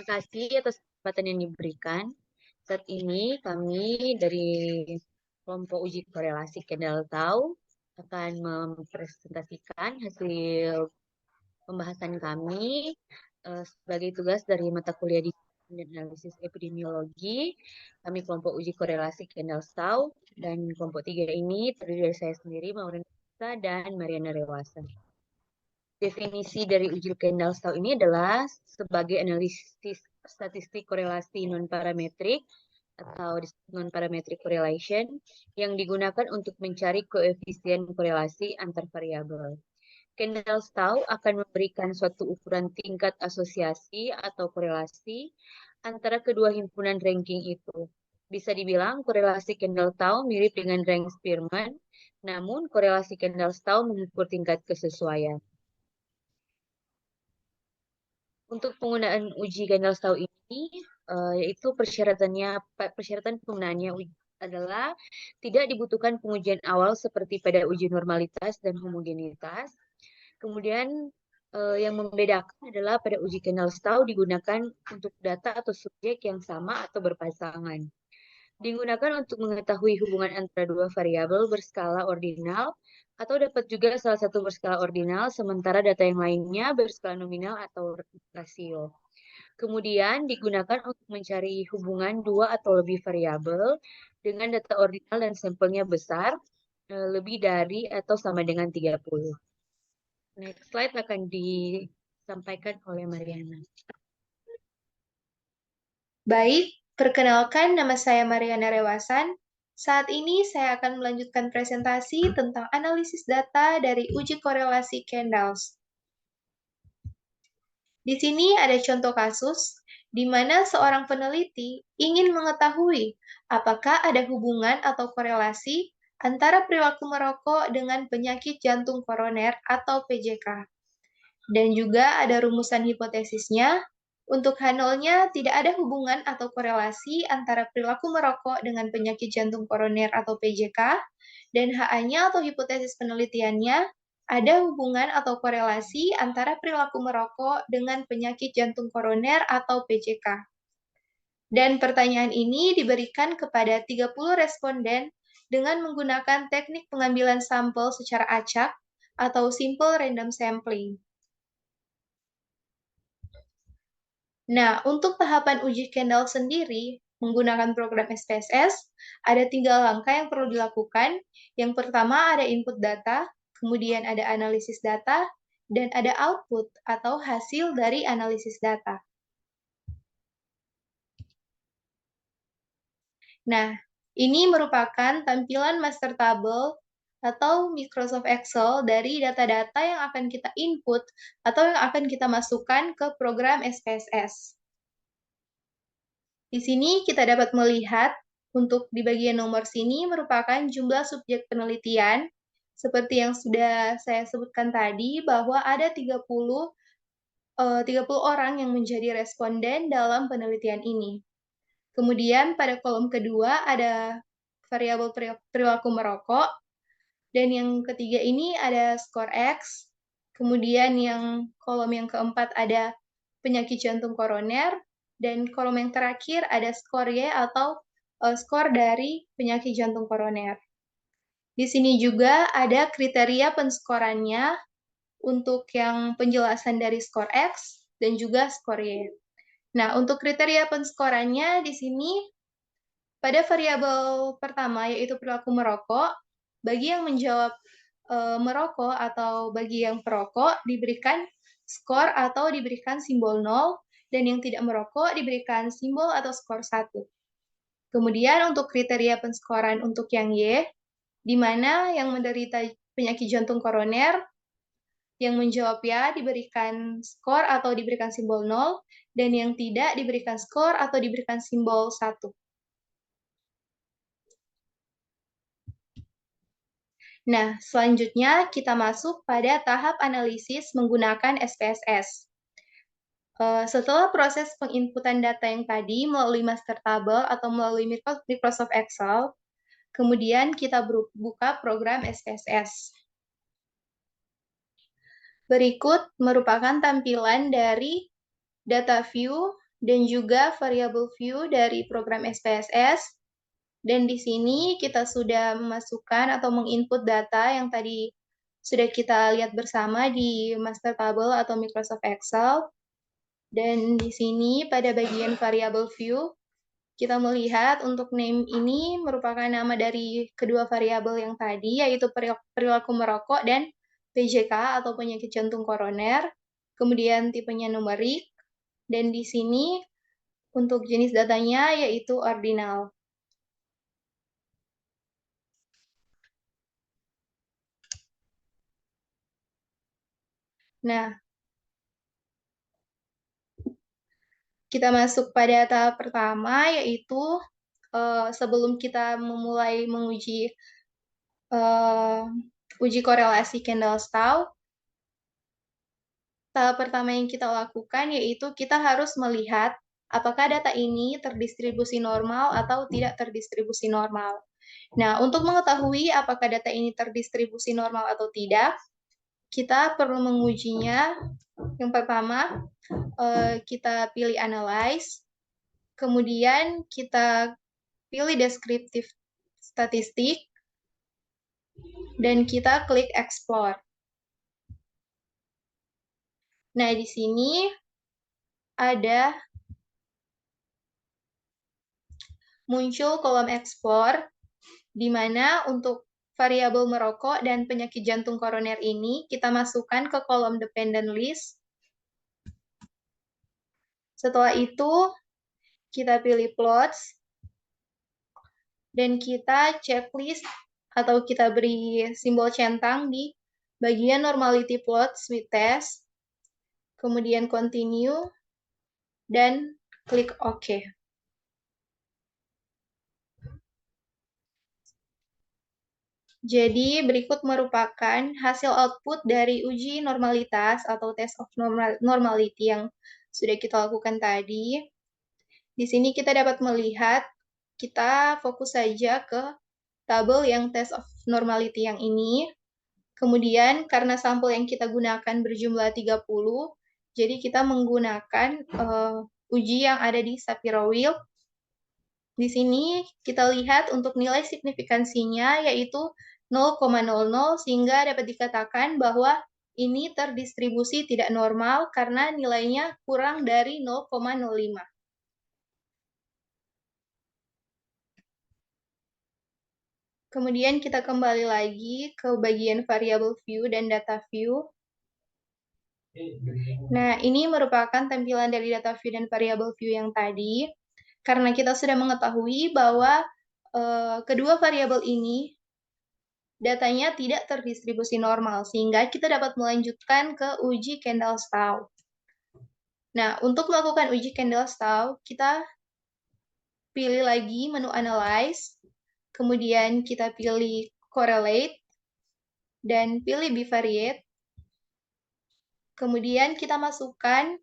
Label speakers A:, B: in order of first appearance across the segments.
A: kasih atas kesempatan yang diberikan. Saat ini kami dari kelompok uji korelasi Kendall Tau akan mempresentasikan hasil pembahasan kami sebagai tugas dari mata kuliah di dan analisis epidemiologi. Kami kelompok uji korelasi Kendall Tau dan kelompok 3 ini terdiri dari saya sendiri, Maureen dan Mariana Rewasa. Definisi dari uji Kendall-Tau ini adalah sebagai analisis statistik korelasi non-parametrik atau non-parametric correlation yang digunakan untuk mencari koefisien korelasi antar variabel. Kendall-Tau akan memberikan suatu ukuran tingkat asosiasi atau korelasi antara kedua himpunan ranking itu. Bisa dibilang korelasi Kendall-Tau mirip dengan rank Spearman, namun korelasi Kendall-Tau mengukur tingkat kesesuaian. Untuk penggunaan uji Kendall-Tau ini, yaitu persyaratan penggunaannya adalah tidak dibutuhkan pengujian awal seperti pada uji normalitas dan homogenitas. Kemudian yang membedakan adalah pada uji Kendall-Tau digunakan untuk data atau subjek yang sama atau berpasangan. Digunakan untuk mengetahui hubungan antara dua variabel berskala ordinal atau dapat juga salah satu berskala ordinal sementara data yang lainnya berskala nominal atau rasio. Kemudian digunakan untuk mencari hubungan dua atau lebih variabel dengan data ordinal dan sampelnya besar, lebih dari atau sama dengan 30. Next slide akan disampaikan oleh Mariana.
B: Baik, perkenalkan nama saya Mariana Rewasan. Saat ini saya akan melanjutkan presentasi tentang analisis data dari uji korelasi Kendall. Di sini ada contoh kasus di mana seorang peneliti ingin mengetahui apakah ada hubungan atau korelasi antara perilaku merokok dengan penyakit jantung koroner atau PJK. Dan juga ada rumusan hipotesisnya. Untuk H0-nya tidak ada hubungan atau korelasi antara perilaku merokok dengan penyakit jantung koroner atau PJK, dan HA-nya atau hipotesis penelitiannya ada hubungan atau korelasi antara perilaku merokok dengan penyakit jantung koroner atau PJK. Dan pertanyaan ini diberikan kepada 30 responden dengan menggunakan teknik pengambilan sampel secara acak atau simple random sampling. Nah, untuk tahapan uji Kendall sendiri, menggunakan program SPSS, ada 3 langkah yang perlu dilakukan. Yang pertama ada input data, kemudian ada analisis data, dan ada output atau hasil dari analisis data. Nah, ini merupakan tampilan master table atau Microsoft Excel dari data-data yang akan kita input atau yang akan kita masukkan ke program SPSS. Di sini kita dapat melihat untuk di bagian nomor sini merupakan jumlah subjek penelitian. Seperti yang sudah saya sebutkan tadi, bahwa ada 30 orang yang menjadi responden dalam penelitian ini. Kemudian pada kolom kedua ada variabel perilaku merokok, dan yang ketiga ini ada skor X. Kemudian yang kolom yang keempat ada penyakit jantung koroner, dan kolom yang terakhir ada skor Y atau skor dari penyakit jantung koroner. Di sini juga ada kriteria penskorannya untuk yang penjelasan dari skor X dan juga skor Y. Nah, untuk kriteria penskorannya di sini pada variabel pertama yaitu perilaku merokok, bagi yang menjawab merokok atau bagi yang perokok diberikan skor atau diberikan simbol 0, dan yang tidak merokok diberikan simbol atau skor 1. Kemudian untuk kriteria penskoran untuk yang Y, di mana yang menderita penyakit jantung koroner, yang menjawab ya diberikan skor atau diberikan simbol 0, dan yang tidak diberikan skor atau diberikan simbol 1. Nah, selanjutnya kita masuk pada tahap analisis menggunakan SPSS. Setelah proses penginputan data yang tadi melalui master table atau melalui Microsoft Excel, kemudian kita buka program SPSS. Berikut merupakan tampilan dari data view dan juga variable view dari program SPSS. Dan di sini kita sudah memasukkan atau menginput data yang tadi sudah kita lihat bersama di master table atau Microsoft Excel. Dan di sini pada bagian variable view, kita melihat untuk name ini merupakan nama dari kedua variabel yang tadi, yaitu perilaku merokok dan PJK atau penyakit jantung koroner. Kemudian tipenya numerik. Dan di sini untuk jenis datanya yaitu ordinal. Nah, kita masuk pada tahap pertama, yaitu sebelum kita memulai menguji uji korelasi Kendall-Staub, tahap pertama yang kita lakukan yaitu kita harus melihat apakah data ini terdistribusi normal atau tidak terdistribusi normal. Nah, untuk mengetahui apakah data ini terdistribusi normal atau tidak, kita perlu mengujinya. Yang pertama, kita pilih analyze, kemudian kita pilih deskriptif statistik, dan kita klik explore. Nah, di sini ada muncul kolom explore, di mana untuk variabel merokok dan penyakit jantung koroner ini kita masukkan ke kolom dependent list. Setelah itu, kita pilih plots, dan kita checklist atau kita beri simbol centang di bagian normality plots with test, kemudian continue, dan klik OK. Jadi, berikut merupakan hasil output dari uji normalitas atau test of normality yang sudah kita lakukan tadi. Di sini kita dapat melihat, kita fokus saja ke tabel yang test of normality yang ini. Kemudian, karena sampel yang kita gunakan berjumlah 30, jadi kita menggunakan uji yang ada di Shapiro-Wilk. Di sini kita lihat untuk nilai signifikansinya yaitu 0,00 sehingga dapat dikatakan bahwa ini terdistribusi tidak normal karena nilainya kurang dari 0,05. Kemudian kita kembali lagi ke bagian variable view dan data view. Nah, ini merupakan tampilan dari data view dan variable view yang tadi. Karena kita sudah mengetahui bahwa kedua variabel ini datanya tidak terdistribusi normal, sehingga kita dapat melanjutkan ke uji Kendall-Staub. Nah, untuk melakukan uji Kendall-Staub, kita pilih lagi menu Analyze, kemudian kita pilih Correlate, dan pilih Bivariate. Kemudian kita masukkan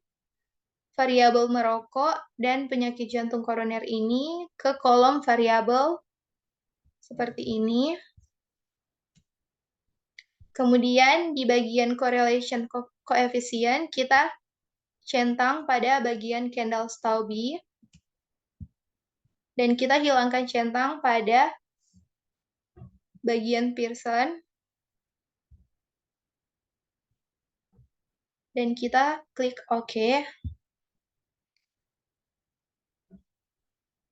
B: variabel merokok dan penyakit jantung koroner ini ke kolom variabel seperti ini. Kemudian di bagian correlation coefficient, kita centang pada bagian Kendall-Staub, dan kita hilangkan centang pada bagian Pearson, dan kita klik OK.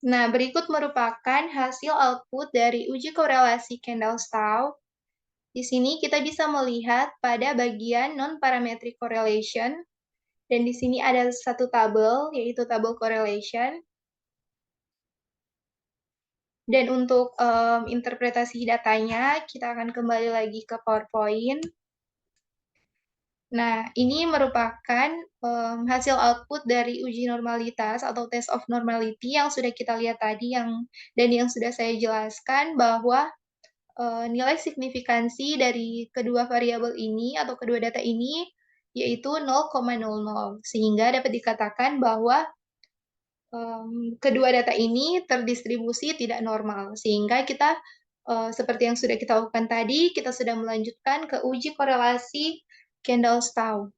B: Nah, berikut merupakan hasil output dari uji korelasi Kendall-Staub. Di sini kita bisa melihat pada bagian non-parametric correlation, dan di sini ada satu tabel, yaitu tabel correlation. Dan untuk interpretasi datanya, kita akan kembali lagi ke PowerPoint. Nah, ini merupakan hasil output dari uji normalitas atau test of normality yang sudah kita lihat tadi, dan yang sudah saya jelaskan bahwa nilai signifikansi dari kedua variabel ini atau kedua data ini yaitu 0,00, sehingga dapat dikatakan bahwa kedua data ini terdistribusi tidak normal, sehingga kita seperti yang sudah kita lakukan tadi, kita sudah melanjutkan ke uji korelasi Kendall-Staub.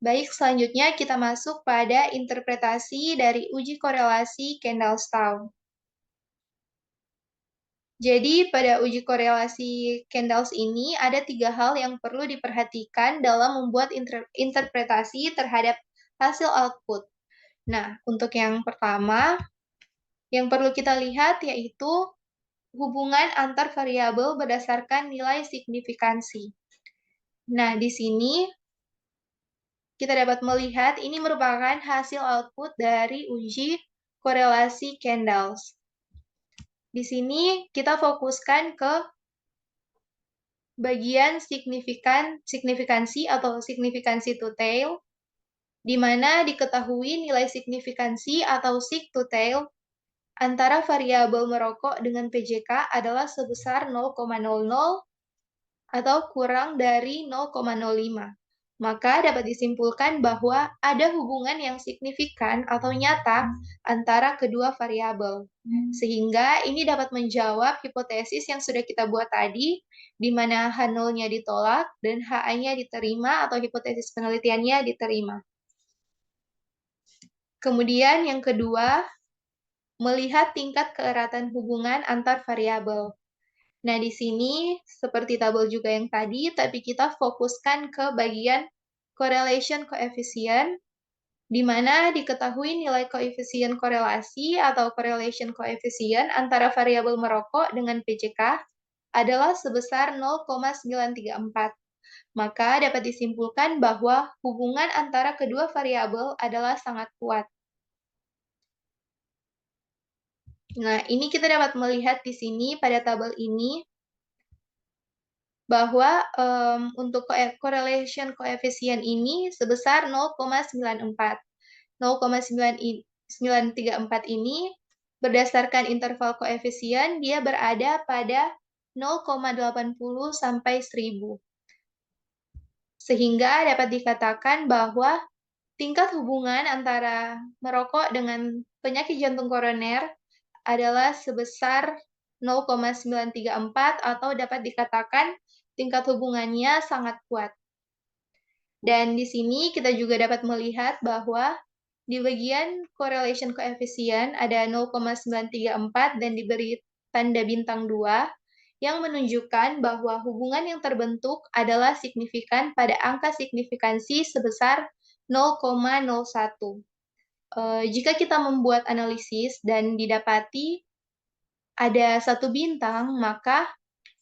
B: Baik, selanjutnya kita masuk pada interpretasi dari uji korelasi Kendall-Stau. Jadi, pada uji korelasi Kendall ini ada 3 hal yang perlu diperhatikan dalam membuat interpretasi terhadap hasil output. Nah, untuk yang pertama, yang perlu kita lihat yaitu hubungan antar variabel berdasarkan nilai signifikansi. Nah, di sini kita dapat melihat ini merupakan hasil output dari uji korelasi Kendall. Di sini kita fokuskan ke bagian signifikansi atau signifikansi to tail, di mana diketahui nilai signifikansi atau sig to tail antara variabel merokok dengan PJK adalah sebesar 0,00 atau kurang dari 0,05. Maka dapat disimpulkan bahwa ada hubungan yang signifikan atau nyata antara kedua variabel. Sehingga ini dapat menjawab hipotesis yang sudah kita buat tadi, di mana H0-nya ditolak dan HA-nya diterima atau hipotesis penelitiannya diterima. Kemudian yang kedua, melihat tingkat keeratan hubungan antar variabel. Nah, di sini seperti tabel juga yang tadi, tapi kita fokuskan ke bagian correlation coefficient, di mana diketahui nilai koefisien korelasi atau correlation coefficient antara variabel merokok dengan PJK adalah sebesar 0,934. Maka dapat disimpulkan bahwa hubungan antara kedua variabel adalah sangat kuat. Nah, ini kita dapat melihat di sini pada tabel ini bahwa untuk correlation coefficient ini sebesar 0,94. 0,934 ini berdasarkan interval koefisien dia berada pada 0,80 sampai 1000. Sehingga dapat dikatakan bahwa tingkat hubungan antara merokok dengan penyakit jantung koroner adalah sebesar 0,934 atau dapat dikatakan tingkat hubungannya sangat kuat. Dan di sini kita juga dapat melihat bahwa di bagian correlation coefficient ada 0,934 dan diberi tanda bintang 2 yang menunjukkan bahwa hubungan yang terbentuk adalah signifikan pada angka signifikansi sebesar 0,01. Jika kita membuat analisis dan didapati ada 1 bintang, maka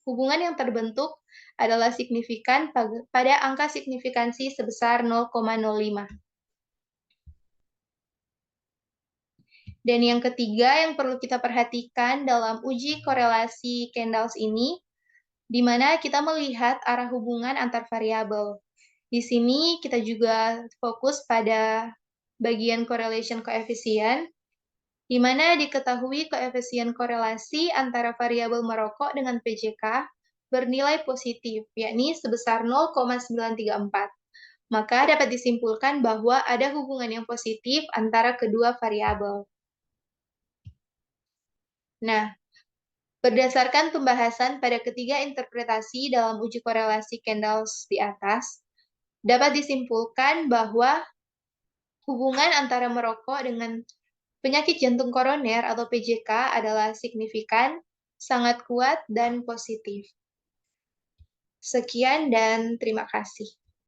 B: hubungan yang terbentuk adalah signifikan pada angka signifikansi sebesar 0,05. Dan yang ketiga yang perlu kita perhatikan dalam uji korelasi Kendall ini, di mana kita melihat arah hubungan antar variabel. Di sini kita juga fokus pada bagian correlation coefficient, di mana diketahui koefisien korelasi antara variabel merokok dengan PJK bernilai positif, yakni sebesar 0,934. Maka dapat disimpulkan bahwa ada hubungan yang positif antara kedua variabel. Nah, berdasarkan pembahasan pada ketiga interpretasi dalam uji korelasi Kendall di atas, dapat disimpulkan bahwa hubungan antara merokok dengan penyakit jantung koroner atau PJK adalah signifikan, sangat kuat, dan positif. Sekian dan terima kasih.